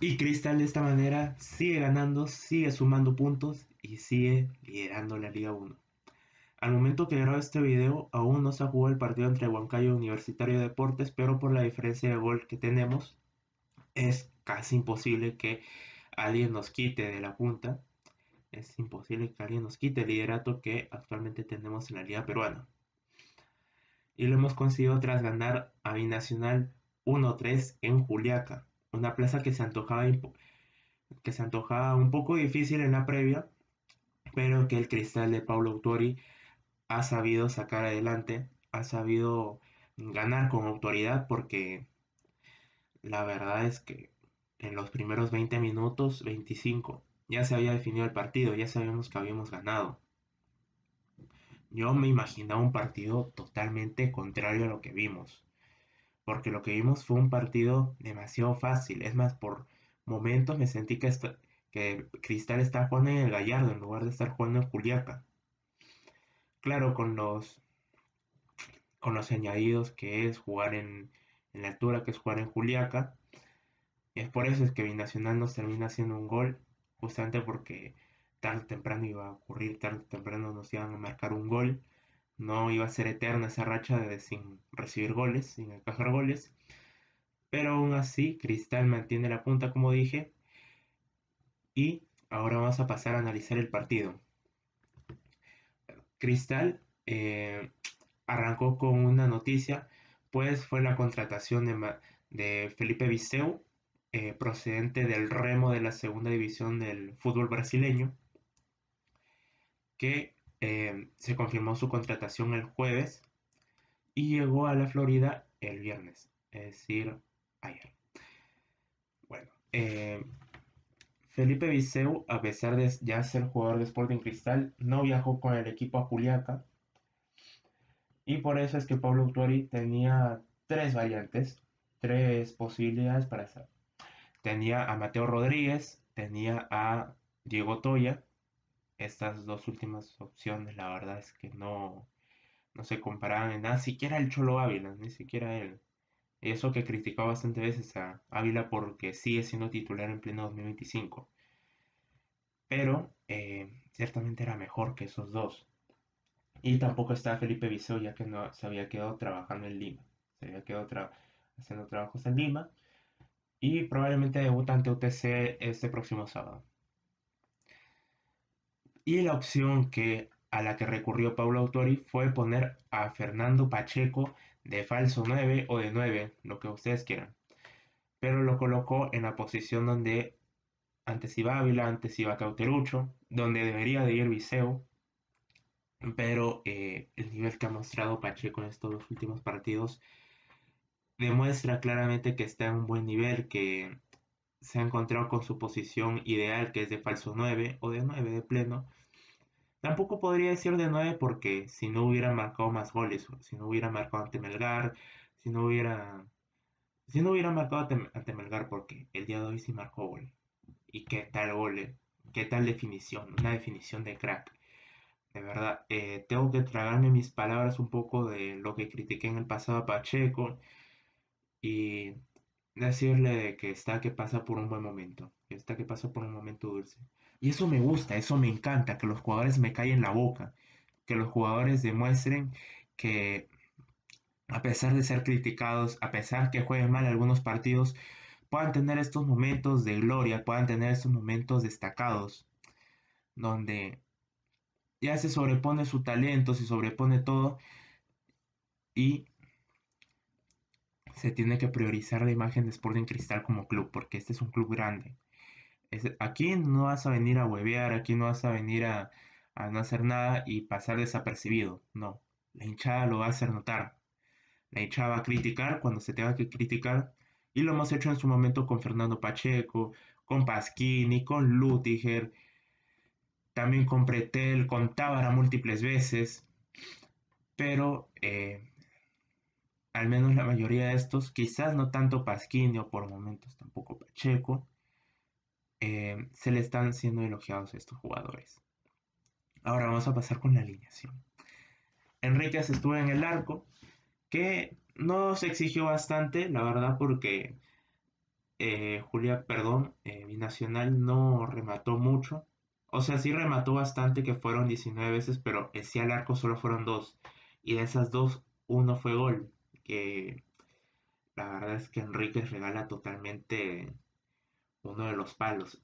Y Cristal de esta manera sigue ganando, sigue sumando puntos y sigue liderando la Liga 1. Al momento que grabo este video, aún no se ha jugado el partido entre Huancayo Universitario de Deportes, pero por la diferencia de gol que tenemos, es casi imposible que alguien nos quite de la punta. Es imposible que alguien nos quite el liderato que actualmente tenemos en la Liga Peruana. Y lo hemos conseguido tras ganar a Binacional 1-3 en Juliaca, una plaza que se antojaba un poco difícil en la previa, pero que el Cristal de Paulo Autori ha sabido sacar adelante, ha sabido ganar con autoridad porque la verdad es que en los primeros 20 minutos, 25, ya se había definido el partido, ya sabíamos que habíamos ganado. Yo me imaginaba un partido totalmente contrario a lo que vimos, porque lo que vimos fue un partido demasiado fácil. Es más, por momentos me sentí que Cristal estaba jugando en el Gallardo en lugar de estar jugando en Juliaca. Claro, con los añadidos que es jugar en la altura, que es jugar en Juliaca. Y es por eso es que Binacional nos termina haciendo un gol, justamente porque tarde o temprano iba a ocurrir, tarde o temprano nos iban a marcar un gol. No iba a ser eterna esa racha de sin recibir goles, sin encajar goles. Pero aún así, Cristal mantiene la punta, como dije. Y ahora vamos a pasar a analizar el partido. Cristal arrancó con una noticia, pues fue la contratación de Felipe Viseu, procedente del Remo de la segunda división del fútbol brasileño, que se confirmó su contratación el jueves y llegó a la Florida el viernes, es decir, ayer. Bueno, Felipe Viseu, a pesar de ya ser jugador de Sporting Cristal, no viajó con el equipo a Juliaca y por eso es que Pablo Autori tenía tres variantes, tres posibilidades para hacer. Tenía a Mateo Rodríguez, tenía a Diego Toya. Estas dos últimas opciones, la verdad es que no se comparaban en nada, siquiera el Cholo Ávila, ni siquiera él. Y eso que criticó bastante veces a Ávila porque sigue siendo titular en pleno 2025. Pero ciertamente era mejor que esos dos. Y tampoco está Felipe Viseu, ya que no se había quedado trabajando en Lima. Se había quedado haciendo trabajos en Lima y probablemente debuta ante UTC este próximo sábado. Y la opción a la que recurrió Paulo Autori fue poner a Fernando Pacheco de falso 9 o de 9, lo que ustedes quieran. Pero lo colocó en la posición donde antes iba Ávila, antes iba Cauterucho, donde debería de ir Viseu, pero el nivel que ha mostrado Pacheco en estos dos últimos partidos demuestra claramente que está en un buen nivel, que se ha encontrado con su posición ideal, que es de falso 9 o de 9 de pleno. Tampoco podría decir de 9 porque si no hubiera marcado más goles, si no hubiera marcado ante Melgar, si no hubiera, si no hubiera marcado ante Melgar, porque el día de hoy sí marcó gol. Y qué tal gol, qué tal definición, una definición de crack. De verdad, tengo que tragarme mis palabras un poco de lo que critiqué en el pasado a Pacheco y decirle de que está que pasa por un buen momento, que está que pasa por un momento dulce. Y eso me gusta, eso me encanta, que los jugadores me callen la boca, que los jugadores demuestren que a pesar de ser criticados, a pesar que jueguen mal algunos partidos, puedan tener estos momentos de gloria, puedan tener estos momentos destacados, donde ya se sobrepone su talento, se sobrepone todo y se tiene que priorizar la imagen de Sporting Cristal como club, porque este es un club grande. Aquí no vas a venir a huevear, aquí no vas a venir a no hacer nada y pasar desapercibido, no. La hinchada lo va a hacer notar. La hinchada va a criticar cuando se tenga que criticar y lo hemos hecho en su momento con Fernando Pacheco, con Pasquini, con Lutiger, también con Pretel, con Tábara múltiples veces, pero al menos la mayoría de estos, quizás no tanto Pasquini o por momentos tampoco Pacheco, se le están siendo elogiados a estos jugadores. Ahora vamos a pasar con la alineación. Enríquez estuvo en el arco, que no se exigió bastante, la verdad, porque Binacional no remató mucho. O sea, sí remató bastante, que fueron 19 veces, pero sí al arco solo fueron dos. Y de esas dos, uno fue gol. Que la verdad es que Enríquez regala totalmente uno de los palos.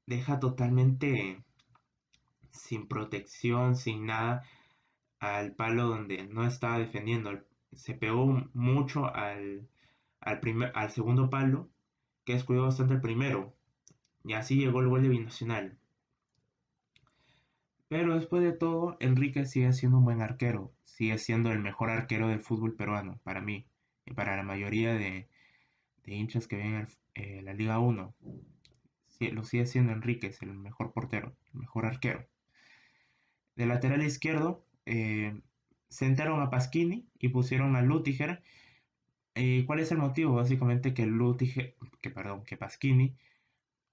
Deja totalmente sin protección, sin nada, al palo donde no estaba defendiendo. Se pegó mucho al segundo palo, que descuidó bastante el primero. Y así llegó el gol de Binacional. Pero después de todo, Enrique sigue siendo un buen arquero. Sigue siendo el mejor arquero del fútbol peruano, para mí. Y para la mayoría de hinchas que ven la Liga 1. Sí, lo sigue siendo Enríquez, el mejor portero, el mejor arquero. De lateral izquierdo, sentaron a Pasquini y pusieron a Lutiger. ¿Cuál es el motivo? Básicamente que que Pasquini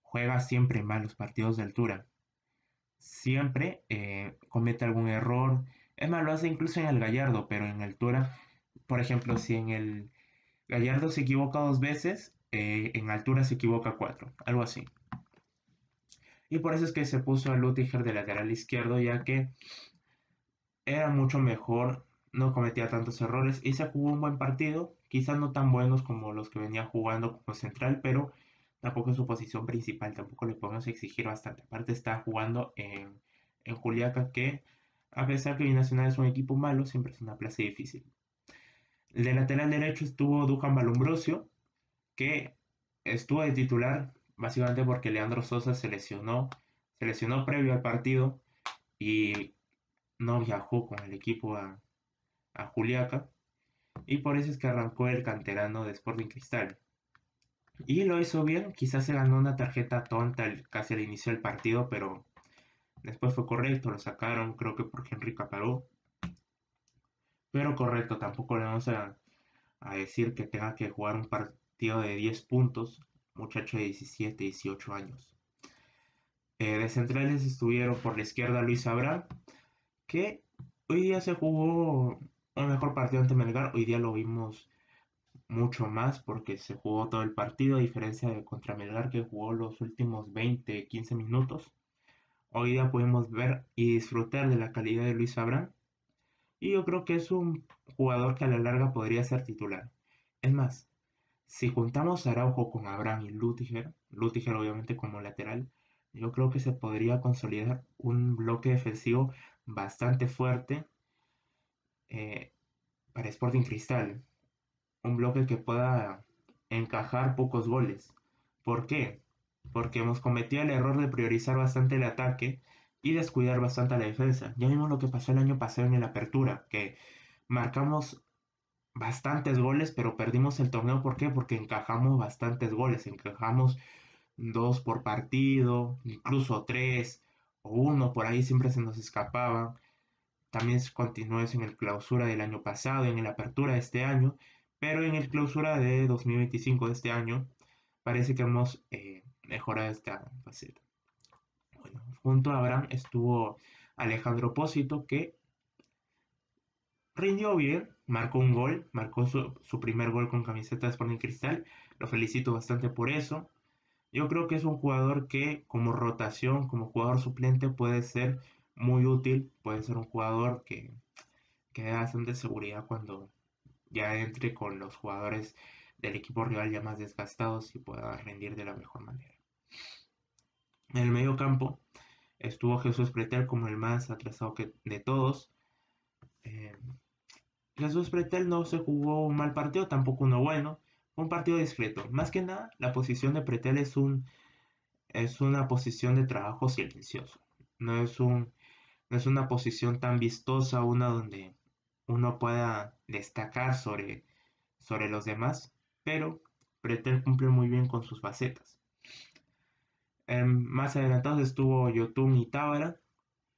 juega siempre mal los partidos de altura. Siempre comete algún error. Es más, lo hace incluso en el Gallardo, pero en altura, por ejemplo, si en el Gallardo se equivoca dos veces, en altura se equivoca cuatro, algo así. Y por eso es que se puso a Lutiger de lateral izquierdo, ya que era mucho mejor, no cometía tantos errores y se jugó un buen partido, quizás no tan buenos como los que venía jugando como central, pero tampoco es su posición principal, tampoco le podemos exigir bastante. Aparte está jugando en Juliaca, que a pesar que Binacional es un equipo malo, siempre es una plaza difícil. El de lateral derecho estuvo Dujan Balumbrosio, que estuvo de titular básicamente porque Leandro Sosa se lesionó previo al partido y no viajó con el equipo a Juliaca, y por eso es que arrancó el canterano de Sporting Cristal. Y lo hizo bien, quizás se ganó una tarjeta tonta casi al inicio del partido, pero después fue correcto, lo sacaron, creo que porque Enrique paró. Pero correcto, tampoco le vamos a decir que tenga que jugar un partido de 10 puntos, muchacho de 17, 18 años. De centrales estuvieron por la izquierda Luis Abraham, que hoy día se jugó un mejor partido ante Melgar. Hoy día lo vimos mucho más porque se jugó todo el partido, a diferencia de contra Melgar, que jugó los últimos 20, 15 minutos. Hoy día podemos ver y disfrutar de la calidad de Luis Abraham, y yo creo que es un jugador que a la larga podría ser titular. Es más, si juntamos a Araujo con Abraham y Lutiger obviamente como lateral, yo creo que se podría consolidar un bloque defensivo bastante fuerte eh, para Sporting Cristal. Un bloque que pueda encajar pocos goles. ¿Por qué? Porque hemos cometido el error de priorizar bastante el ataque y descuidar bastante a la defensa. Ya vimos lo que pasó el año pasado en la apertura, que marcamos bastantes goles, pero perdimos el torneo. ¿Por qué? Porque encajamos bastantes goles, encajamos dos por partido, incluso tres o uno, por ahí siempre se nos escapaba. También continuó eso en el clausura del año pasado, en el apertura de este año, pero en el clausura de 2025 de este año parece que hemos mejorado esta faceta. Bueno, junto a Abraham estuvo Alejandro Pósito, que rindió bien, marcó un gol, marcó su primer gol con camiseta de Sporting Cristal. Lo felicito bastante por eso. Yo creo que es un jugador que como rotación, como jugador suplente puede ser muy útil, puede ser un jugador que da bastante seguridad cuando ya entre con los jugadores del equipo rival ya más desgastados y pueda rendir de la mejor manera. En el medio campo estuvo Jesús Pretel como el más atrasado de todos. Eh, Jesús Pretel no se jugó un mal partido, tampoco uno bueno. Fue un partido discreto. Más que nada, la posición de Pretel es una posición de trabajo silencioso. No es no es una posición tan vistosa, una donde uno pueda destacar sobre los demás, pero Pretel cumple muy bien con sus facetas. Más adelantados estuvo Yotun y Tábara.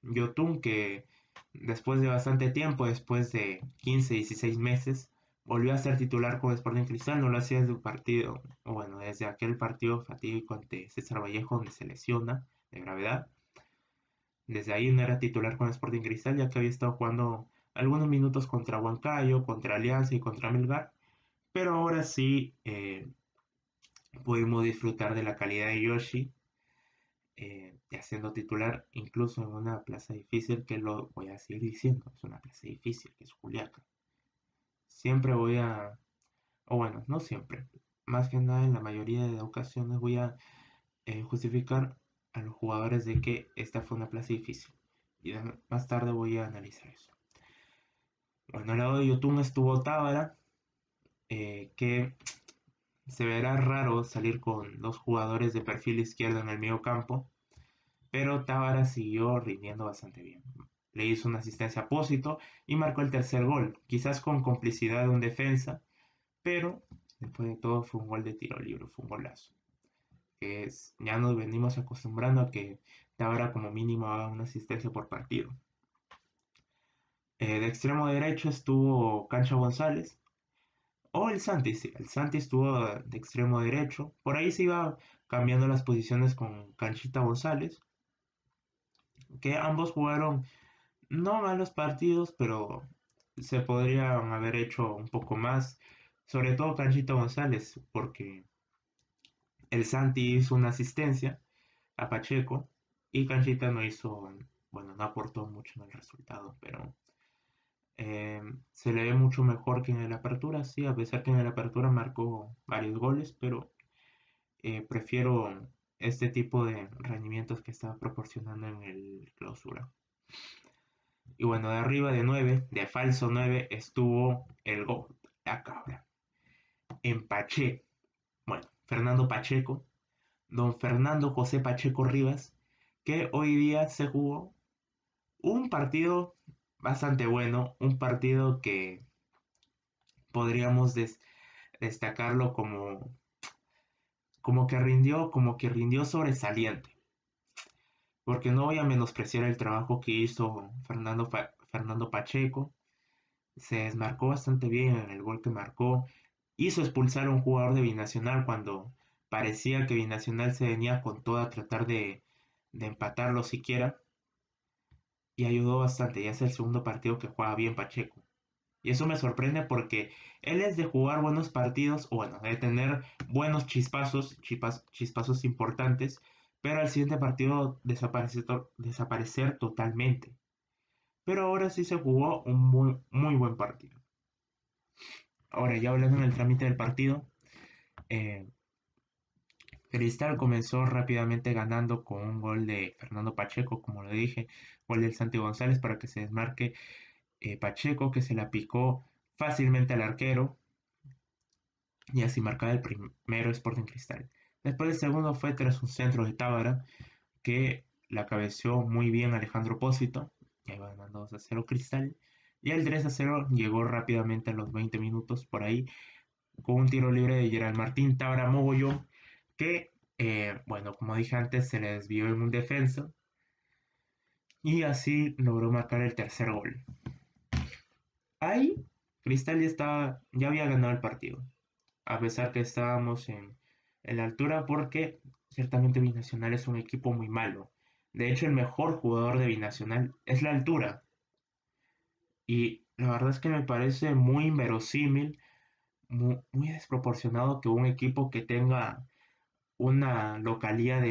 Yotun, que después de bastante tiempo, después de 15, 16 meses, volvió a ser titular con Sporting Cristal. No lo hacía desde un partido, o bueno, desde aquel partido fatídico ante César Vallejo, donde se lesiona de gravedad. Desde ahí no era titular con Sporting Cristal, ya que había estado jugando algunos minutos contra Huancayo, contra Alianza y contra Melgar, pero ahora sí pudimos disfrutar de la calidad de Yoshi, ya siendo titular, incluso en una plaza difícil, que lo voy a seguir diciendo, es una plaza difícil, que es Juliaca. Siempre voy a, o bueno, no siempre, más que nada en la mayoría de ocasiones voy a justificar a los jugadores de que esta fue una plaza difícil. Y más tarde voy a analizar eso. Bueno, al lado de Yotun estuvo Tábara, que se verá raro salir con dos jugadores de perfil izquierdo en el medio campo, pero Tábara siguió rindiendo bastante bien. Le hizo una asistencia a Pósito y marcó el tercer gol, quizás con complicidad de un defensa, pero después de todo fue un gol de tiro libre, fue un golazo. Ya nos venimos acostumbrando a que Tábara como mínimo haga una asistencia por partido. De extremo derecho estuvo Cancha González, o el Santi, sí, el Santi estuvo de extremo derecho. Por ahí se iba cambiando las posiciones con Canchita González, que ambos jugaron no malos partidos, pero se podrían haber hecho un poco más, sobre todo Canchita González, porque el Santi hizo una asistencia a Pacheco y Canchita no hizo, bueno, no aportó mucho en el resultado, pero se le ve mucho mejor que en el Apertura, sí, a pesar que en el Apertura marcó varios goles, pero prefiero este tipo de rendimientos que estaba proporcionando en el Clausura. Y bueno, de arriba de 9, de falso 9, estuvo el gol, la cabra. En Pache, bueno, Fernando Pacheco, don Fernando José Pacheco Rivas, que hoy día se jugó un partido bastante bueno, un partido que podríamos destacarlo como que rindió sobresaliente, porque no voy a menospreciar el trabajo que hizo Fernando Pacheco, se desmarcó bastante bien en el gol que marcó, hizo expulsar a un jugador de Binacional cuando parecía que Binacional se venía con todo a tratar de empatarlo siquiera, y ayudó bastante, ya es el segundo partido que juega bien Pacheco. Y eso me sorprende porque él es de jugar buenos partidos, o bueno, de tener buenos chispazos importantes, pero al siguiente partido desaparecer totalmente. Pero ahora sí se jugó un muy, muy buen partido. Ahora, ya hablando en el trámite del partido, eh, Cristal comenzó rápidamente ganando con un gol de Fernando Pacheco, como lo dije, gol del Santi González para que se desmarque Pacheco, que se la picó fácilmente al arquero y así marcaba el primero Sporting Cristal. Después el segundo fue tras un centro de Tábara que la cabeció muy bien Alejandro Pósito, ya iba ganando 2-0 Cristal, y el 3-0 llegó rápidamente a los 20 minutos por ahí con un tiro libre de Gerald Martín Tábara Mogollón que, bueno, como dije antes, se le desvió en un defensa y así logró marcar el tercer gol. Ahí Cristal ya había ganado el partido a pesar que estábamos en la altura, porque ciertamente Binacional es un equipo muy malo. De hecho, el mejor jugador de Binacional es la altura. Y la verdad es que me parece muy inverosímil, muy desproporcionado que un equipo que tenga una localía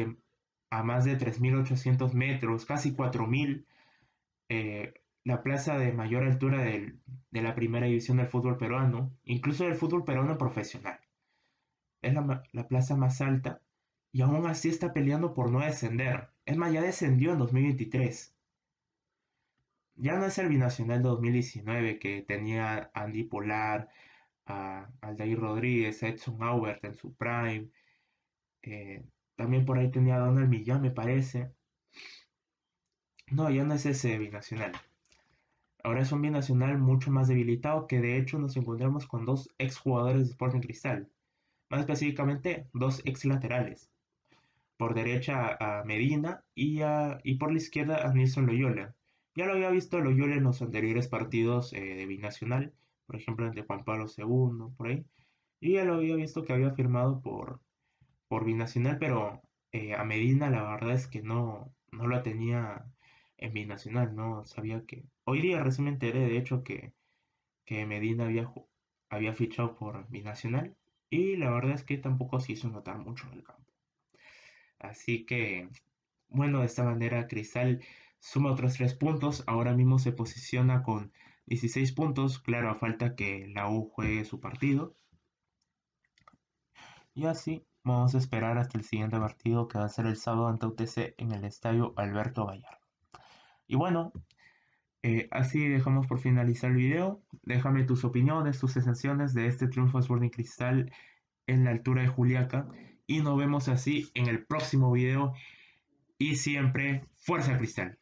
a más de 3.800 metros, casi 4.000, la plaza de mayor altura de la primera división del fútbol peruano, incluso del fútbol peruano profesional, es la plaza más alta y aún así está peleando por no descender. Es más, ya descendió en 2023. Ya no es el binacional de 2019 que tenía a Andy Polar, a Aldair Rodríguez, a Edson Aubert en su prime. También por ahí tenía a Donald Millán, me parece. No, ya no es ese binacional. Ahora es un binacional mucho más debilitado que de hecho nos encontramos con dos exjugadores de Sporting Cristal. Más específicamente, dos ex laterales. Por derecha a Medina y por la izquierda a Nilson Loyola. Ya lo había visto Loyola en los anteriores partidos de Binacional, por ejemplo, ante Juan Pablo II, por ahí. Y ya lo había visto que había firmado por Binacional, pero a Medina la verdad es que no lo tenía en Binacional, no sabía que... Hoy día recién me enteré, de hecho, que Medina había fichado por Binacional y la verdad es que tampoco se hizo notar mucho en el campo. Así que, bueno, de esta manera Cristal suma otros 3 puntos, ahora mismo se posiciona con 16 puntos, claro, a falta que la U juegue su partido. Y así vamos a esperar hasta el siguiente partido que va a ser el sábado ante UTC en el estadio Alberto Gallardo. Y bueno, así dejamos por finalizar el video. Déjame tus opiniones, tus sensaciones de este triunfo de Sporting Cristal en la altura de Juliaca. Y nos vemos así en el próximo video. Y siempre, Fuerza Cristal.